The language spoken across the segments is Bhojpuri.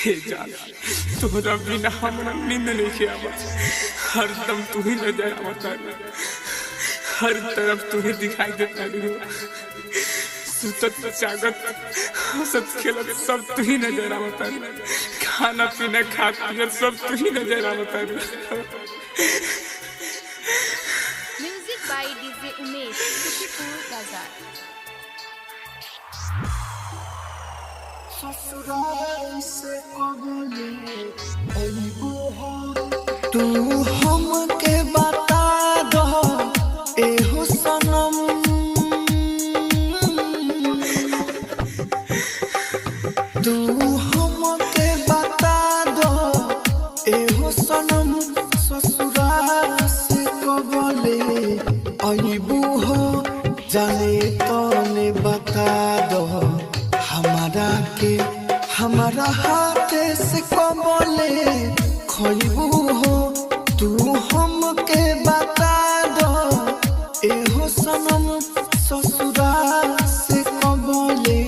हे जान तोहरा बिना हमरा नींद नहीं आवत। हरदम तू ही नजर आवत, हर तरफ तू ही दिखाई देता। सुतत जागत हंसत खेलत सब तू ही नजर आवत। खाना पीना खात पियत सब तू ही नजर आवत। Music by DJ Umesh, Khushipur Bazar. ससुराल से कबले अइबो हो, तू हमके बता दो एहो सनम। तू हमके बता दो एहो सनम, ससुराल से कबले अइबो हो। जाने तने बता दो हमारा हाथ से कबले खइबू हो। तू हमके बता दो एहो सनम, ससुराल से कबले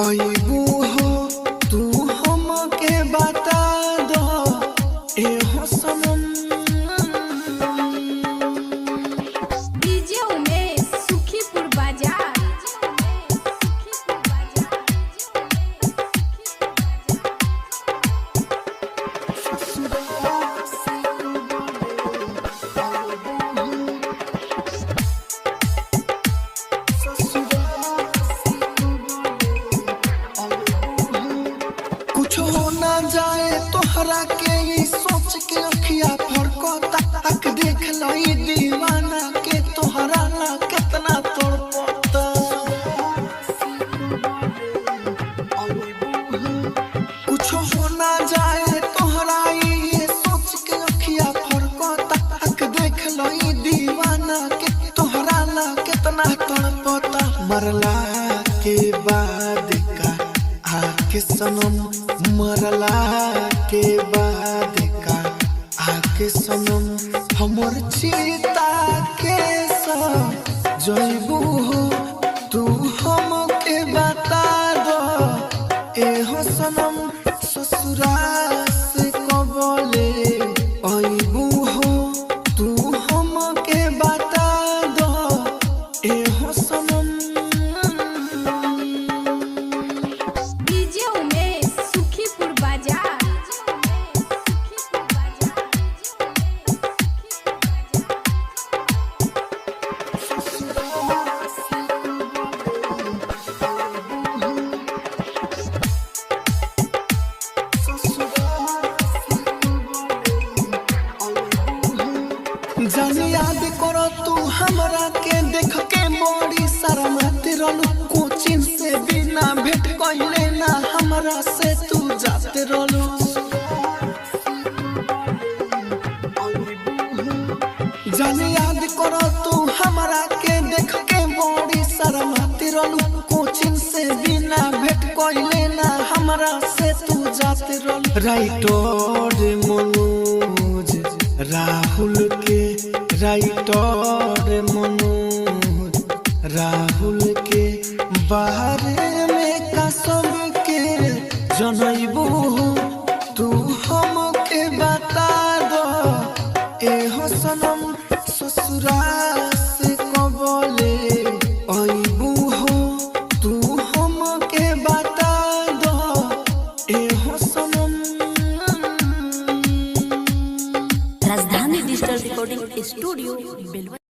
अइबू हो। तू हमके बता दो एहो सनम। डीजे उमेश, सुखीपुर बाजार। कुछ हो ना जाए तोहरा के ही सोच के अखिया फरकता। तक देख लई दीवाना के तोहरा ना कितना तड़पता। कुछ हो ना जाए तोहरा ये सोच के अखिया फरकता। तक देख लई दीवाना के तोहरा ना कितना तड़पता। मरला के बाद का आके सनम, मरला के बाद का आके सनम। हमर चिता के सब जइबू हो। तू हमके बता दो एहो सनम, ससुराल से कबले अइबू हो। तू हमके बता दो एहो सनम। डीजे उमेश, सुखीपुर बाजार। जान याद करो तू हमरा के देख के बड़ी शर्माते रहलू। कोचिंग से बिना भेंट कइले ना हमरा से तू जाते रहलू। जान याद करो तू हमरा के देख के बड़ी शर्माते रहलू। कोचिंग से बिना भेंट कइले ना हमरा से तू जाते रहलू। राइटर मनोज राहुल के, राइटर मनोज राहुल के बारे में कसम के जनइबू हो। तू हमके बता दो एहो सनम, ससुराल से कबले अइबू हो। तू हमके बता दो एहो सनम। राजधानी डिजिटल रिकॉर्डिंग स्टूडियो बेलवा।